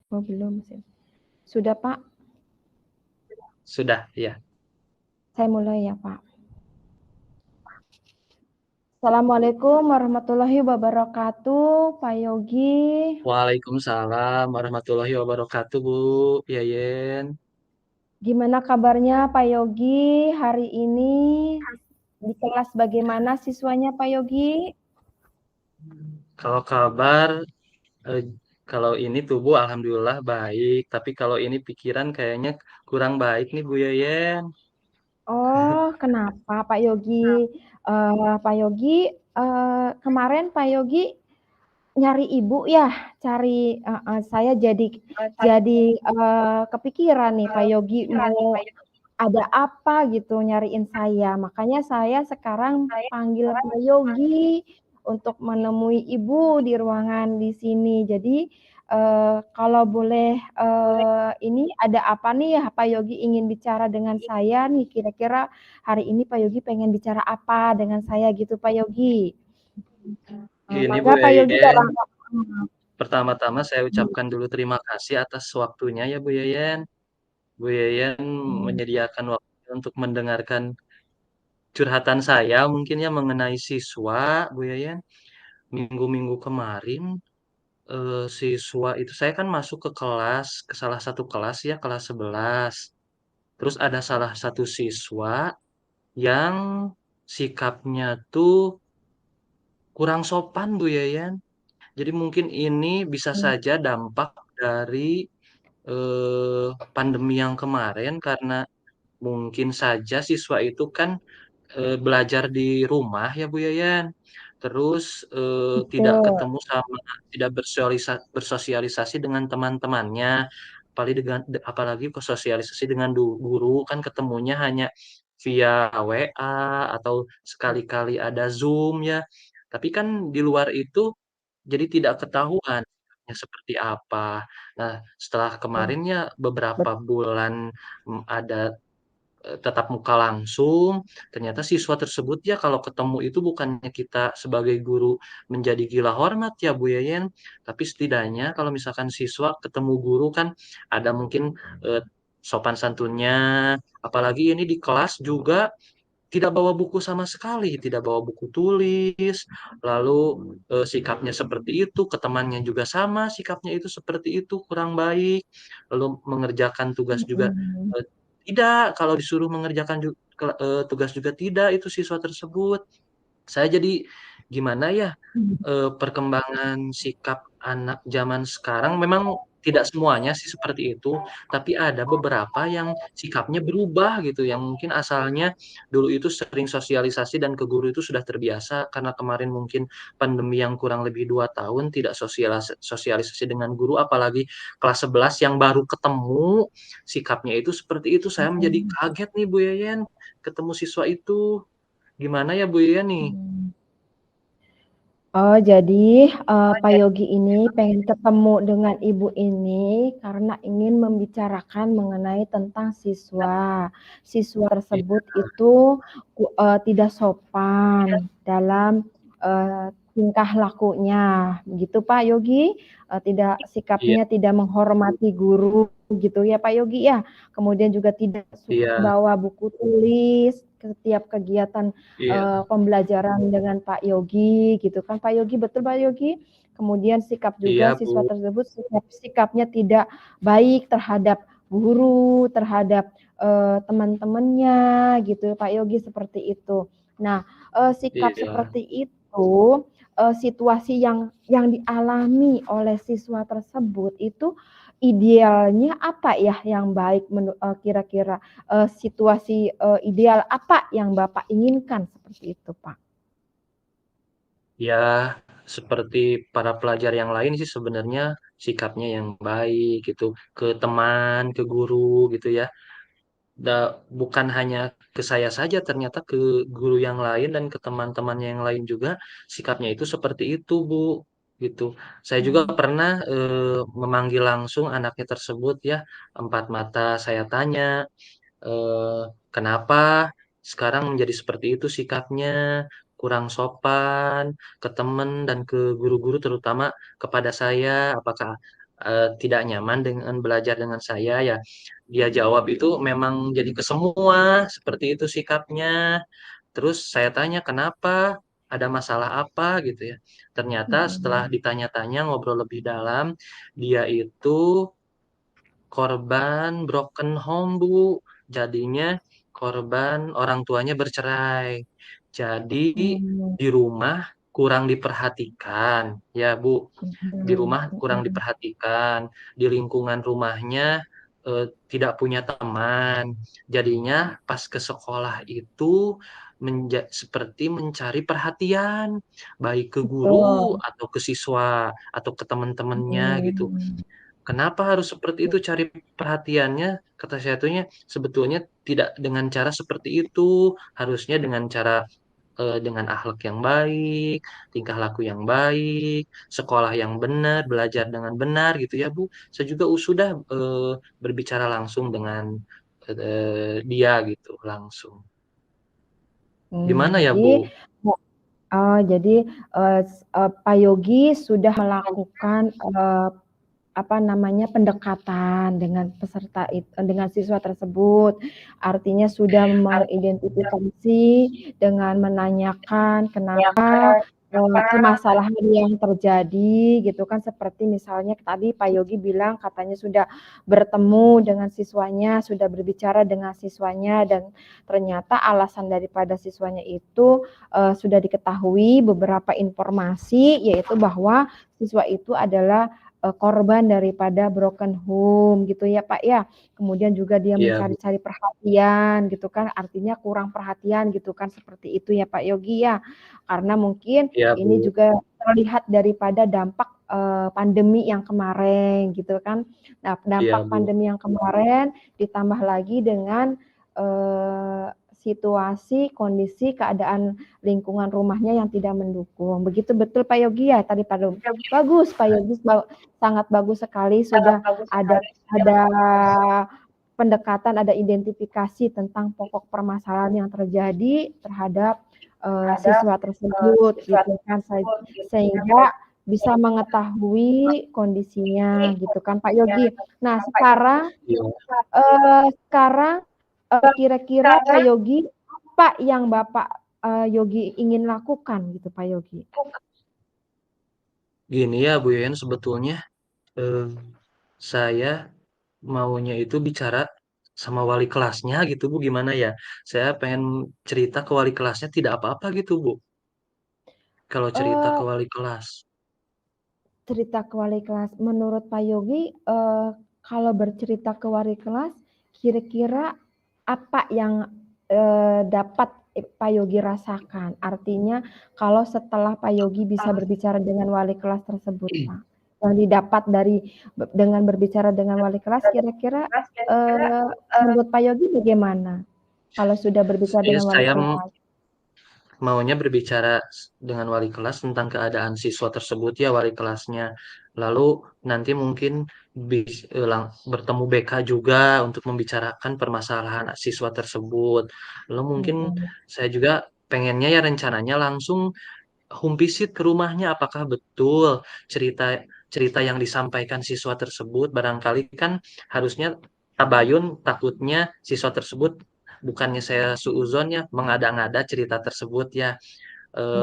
Oh, belum sih. Sudah, Pak? Sudah, ya. Saya mulai ya, Pak. Assalamualaikum warahmatullahi wabarakatuh, Pak Yogi. Waalaikumsalam warahmatullahi wabarakatuh, Bu Yayen. Gimana kabarnya Pak Yogi hari ini? Di kelas bagaimana siswanya Pak Yogi? Kalau kabar, eh, kalau ini tubuh alhamdulillah baik, tapi kalau ini pikiran kayaknya kurang baik nih, Bu Yayen. Oh, kenapa Pak Yogi? Pak Yogi, kemarin Pak Yogi nyari ibu ya, saya jadi kepikiran nih Pak Yogi mau ada apa gitu nyariin saya. Makanya saya sekarang panggil Pak Yogi untuk menemui ibu di ruangan di sini. Jadi kalau boleh ini ada apa nih ya Pak Yogi ingin bicara dengan saya nih kira-kira hari ini Pak Yogi pengen bicara apa dengan saya gitu Pak Yogi. Gini, Bu Mangga Pak Yogi Yayen. dalam Pertama-tama saya ucapkan dulu terima kasih atas waktunya ya, Bu Yayen. Bu Yayen menyediakan waktu untuk mendengarkan curhatan saya mungkin ya mengenai siswa, Bu Yayen. Minggu-minggu kemarin siswa itu saya kan masuk ke kelas, ke salah satu kelas ya, kelas 11. Terus ada salah satu siswa yang sikapnya tuh kurang sopan, Bu Yayan. Jadi mungkin ini bisa saja dampak dari pandemi yang kemarin karena mungkin saja siswa itu kan belajar di rumah ya Bu Yayan. Terus tidak betul. ketemu sama, tidak bersosialisasi dengan teman-temannya. Apalagi bersosialisasi dengan guru kan ketemunya hanya via WA atau sekali-kali ada Zoom ya. Tapi kan di luar itu jadi tidak ketahuan seperti apa. Nah, setelah kemarinnya beberapa bulan ada tetap muka langsung, ternyata siswa tersebut ya kalau ketemu itu bukannya kita sebagai guru menjadi gila hormat ya Bu Yeyen, tapi setidaknya kalau misalkan siswa ketemu guru kan ada mungkin eh, sopan santunnya, apalagi ini di kelas juga tidak bawa buku sama sekali, tidak bawa buku tulis, lalu sikapnya seperti itu, ke temannya juga sama, sikapnya itu seperti itu, kurang baik, lalu mengerjakan tugas juga Mhm. eh, tidak, kalau disuruh mengerjakan tugas juga tidak, itu siswa tersebut. Saya jadi gimana ya perkembangan sikap anak zaman sekarang memang tidak semuanya sih seperti itu, tapi ada beberapa yang sikapnya berubah gitu, yang mungkin asalnya dulu itu sering sosialisasi dan ke guru itu sudah terbiasa karena kemarin mungkin pandemi yang kurang lebih 2 tahun tidak sosialisasi dengan guru, apalagi kelas 11 yang baru ketemu sikapnya itu seperti itu. Saya menjadi Mhm. kaget nih Bu Yeyen ketemu siswa itu. Gimana ya Bu Yeyen nih? Mhm. Oh, jadi Pak Yogi ini pengen ketemu dengan ibu ini karena ingin membicarakan mengenai tentang siswa. Siswa tersebut itu tidak sopan dalam tingkah lakunya, gitu Pak Yogi. Tidak Iya, sikapnya tidak menghormati guru, gitu ya Pak Yogi ya. Kemudian juga tidak suka iya, bawa buku tulis setiap kegiatan iya, pembelajaran dengan Pak Yogi gitu kan Pak Yogi, betul Pak Yogi? Kemudian sikap juga iya siswa Bu. tersebut sikapnya tidak baik terhadap guru, terhadap teman-temannya gitu Pak Yogi seperti itu. Nah, sikap Iya. seperti itu situasi yang dialami oleh siswa tersebut itu idealnya apa ya yang baik kira-kira situasi ideal apa yang Bapak inginkan seperti itu, Pak? Ya, seperti para pelajar yang lain sih sebenarnya sikapnya yang baik gitu ke teman, ke guru gitu ya. Bukan hanya ke saya saja, ternyata ke guru yang lain dan ke teman-temannya yang lain juga sikapnya itu seperti itu, Bu. Gitu. Saya juga Hmm. pernah memanggil langsung anaknya tersebut ya, empat mata saya tanya, kenapa sekarang menjadi seperti itu sikapnya, kurang sopan ke teman dan ke guru-guru terutama kepada saya, apakah tidak nyaman dengan belajar dengan saya ya, dia jawab itu memang jadi ke semua, seperti itu sikapnya. Terus saya tanya, "Kenapa? Ada masalah apa?" Gitu ya. Ternyata setelah Mhm. ditanya-tanya, ngobrol lebih dalam, dia itu korban broken home, Bu. Jadinya korban orang tuanya bercerai. Jadi Oh, di rumah kurang diperhatikan, ya, Bu. Di mhm, rumah kurang mhm. diperhatikan, di lingkungan rumahnya, tidak punya teman. Jadinya pas ke sekolah itu seperti mencari perhatian, baik ke guru Betul. atau ke siswa atau ke teman-temannya gitu. Mmm, Kenapa harus seperti itu cari perhatiannya? Kata saya tuhnya, sebetulnya tidak dengan cara seperti itu, harusnya dengan cara dengan akhlak yang baik, tingkah laku yang baik, sekolah yang benar, belajar dengan benar gitu ya, Bu. Saya juga sudah, berbicara langsung dengan, dia gitu, langsung. Gimana ya, jadi Bu? jadi, Pak Yogi sudah melakukan, apa namanya, pendekatan dengan dengan siswa tersebut. Artinya sudah mengidentifikasi dengan menanyakan kenapa, permasalahan yang terjadi gitu kan, seperti misalnya tadi Pak Yogi bilang katanya sudah bertemu dengan siswanya, sudah berbicara dengan siswanya dan ternyata alasan daripada siswanya itu, sudah diketahui beberapa informasi, yaitu bahwa siswa itu adalah korban daripada broken home gitu ya Pak ya. Kemudian juga dia Iya, Bu. mencari-cari perhatian gitu kan, artinya kurang perhatian gitu kan, seperti itu ya Pak Yogi ya. Karena mungkin Iya, ini Bu. juga terlihat daripada dampak, pandemi yang kemarin gitu kan. Nah, Iya, dampak Bu. pandemi yang kemarin ditambah lagi dengan, situasi, kondisi, keadaan lingkungan rumahnya yang tidak mendukung. Begitu betul Pak Yogi ya tadi bagus Pak Yogi, sangat bagus sekali sudah ada pendekatan, ada identifikasi tentang pokok permasalahan yang terjadi terhadap, siswa tersebut gitu kan, sehingga bisa mengetahui kondisinya gitu kan Pak Yogi. Nah sekarang, Iya. sekarang, kira-kira Pak Yogi, apa yang Bapak, Yogi ingin lakukan gitu Pak Yogi? Gini ya, Bu Yuyun, sebetulnya, eee, saya maunya itu bicara sama wali kelasnya gitu, Bu, gimana ya, saya pengen cerita ke wali kelasnya tidak apa-apa gitu, Bu, kalau cerita ke Eee, wali kelas. Cerita ke wali kelas, menurut Pak Yogi, kalau bercerita ke wali kelas, kira-kira apa yang, dapat, Pak Yogi rasakan? Artinya kalau setelah Pak Yogi bisa berbicara dengan wali kelas tersebut, Pak, yang didapat dari dengan berbicara dengan wali kelas kira-kira, menurut Pak Yogi bagaimana? Kalau sudah berbicara Ya dengan wali saya kelas? maunya berbicara dengan wali kelas tentang keadaan siswa tersebut ya, wali kelasnya. Lalu nanti mungkin bertemu BK juga untuk membicarakan permasalahan siswa tersebut. Lalu mungkin Mhm, saya juga pengennya ya rencananya langsung home visit ke rumahnya, apakah betul cerita cerita yang disampaikan siswa tersebut, barangkali kan harusnya tabayun, takutnya siswa tersebut bukannya saya suudzon ya, mengada-ngada cerita tersebut ya.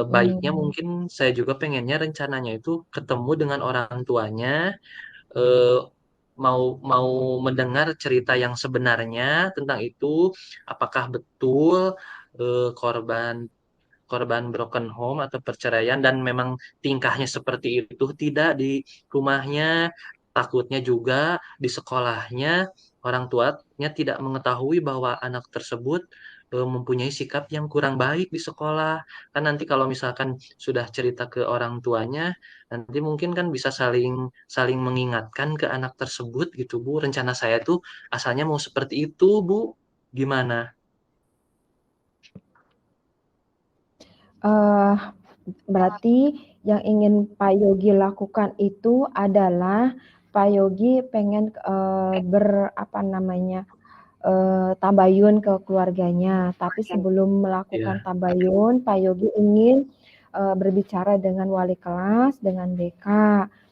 Baiknya mhm, mungkin saya juga pengennya rencananya itu ketemu dengan orang tuanya, eee, mau mau mendengar cerita yang sebenarnya tentang itu, apakah betul, korban korban broken home atau perceraian dan memang tingkahnya seperti itu tidak di rumahnya, takutnya juga di sekolahnya orang tuanya tidak mengetahui bahwa anak tersebut, mempunyai sikap yang kurang baik di sekolah. Kan nanti kalau misalkan sudah cerita ke orang tuanya, nanti mungkin kan bisa saling saling mengingatkan ke anak tersebut gitu, Bu. Rencana saya tuh asalnya mau seperti itu, Bu. Gimana? eee Berarti yang ingin Pak Yogi lakukan itu adalah Pak Yogi pengen, apa namanya, tabayun ke keluarganya. Tapi sebelum melakukan Iya, tabayun, Pak Yogi ingin, berbicara dengan wali kelas, dengan BK.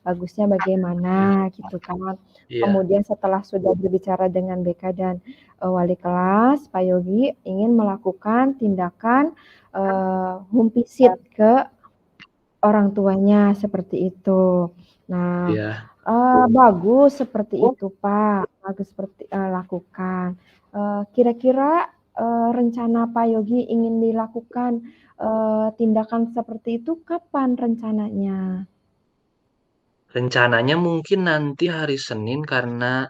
bagusnya bagaimana gitu kan. Iya, Kemudian setelah sudah berbicara dengan BK dan wali kelas, Pak Yogi ingin melakukan tindakan home visit ke orang tuanya seperti itu. Nah, iya. bagus seperti itu, Pak. Bagus seperti lakukan. Kira-kira rencana Pak Yogi ingin dilakukan tindakan seperti itu kapan rencananya? Rencananya mungkin nanti hari Senin karena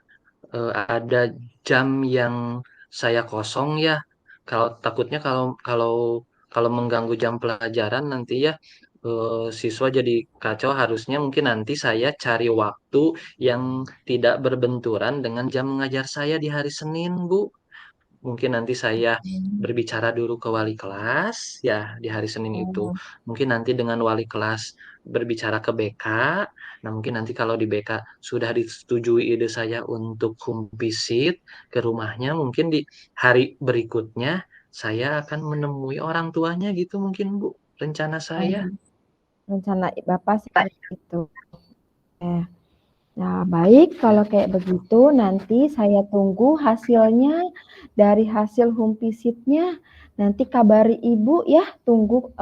ada jam yang saya kosong ya. Kalau takutnya kalau kalau kalau mengganggu jam pelajaran nanti ya siswa jadi kacau. Harusnya mungkin nanti saya cari waktu yang tidak berbenturan dengan jam mengajar saya di hari Senin, Bu. Mungkin nanti saya Hmm. berbicara dulu ke wali kelas ya di hari Senin itu. Oh, Mungkin nanti dengan wali kelas berbicara ke BK. Nah, mungkin nanti kalau di BK sudah disetujui ide saya untuk home visit ke rumahnya, mungkin di hari berikutnya saya akan menemui orang tuanya gitu mungkin Bu, rencana oh, saya. rencana Bapak seperti itu. Eh, Nah, baik kalau Ya, kayak begitu nanti saya tunggu hasilnya dari hasil home visit-nya. Nanti kabari Ibu ya, tunggu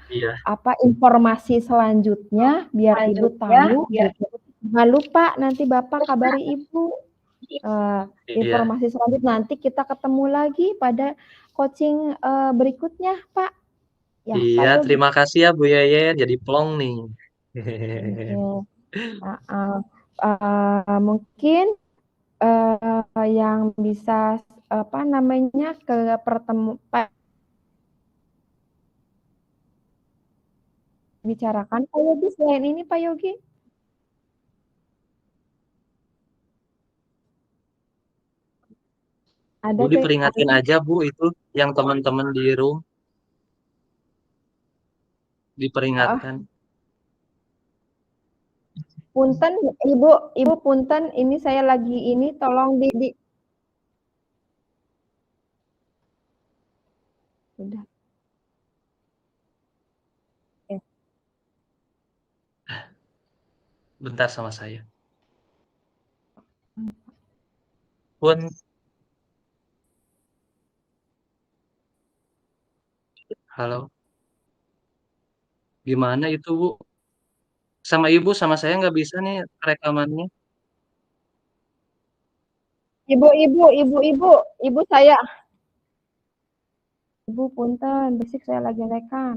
iya, apa informasi selanjutnya biar Ibu tahu gitu. Jangan lupa nanti Bapak kabari Ibu iya, informasi selanjutnya. Nanti kita ketemu lagi pada coaching berikutnya, Pak. Ya, Pak iya. Yogi. Terima kasih ya Bu Yeyen, jadi plong nih. Oke. Uh, mungkin yang bisa apa namanya ke pertemuan bicarakan Pak Yogi selain ini Pak Yogi Bu ada diperingatin aja Bu itu yang teman-teman di room uh, diperingatkan. punten ibu punten ini saya lagi ini tolong di udah eh. Bentar sama saya. Pun, halo, gimana itu Bu? Sama Ibu sama saya nggak bisa nih rekamannya. Ibu saya ibu punten basic saya lagi rekam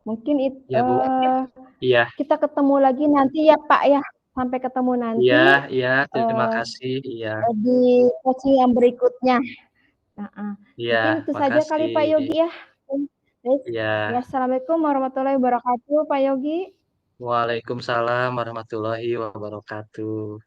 mungkin Iya Bu. Iya, kita ketemu lagi nanti ya Pak ya sampai ketemu iya, nanti iya. Terima uh, kasih. Iya, di coaching yang berikutnya. Nah, iya. mungkin itu saja kali Pak Makasih. Yogi ya. Baik. Iya. Ya, assalamualaikum warahmatullahi wabarakatuh, Pak Yogi. Waalaikumsalam warahmatullahi wabarakatuh.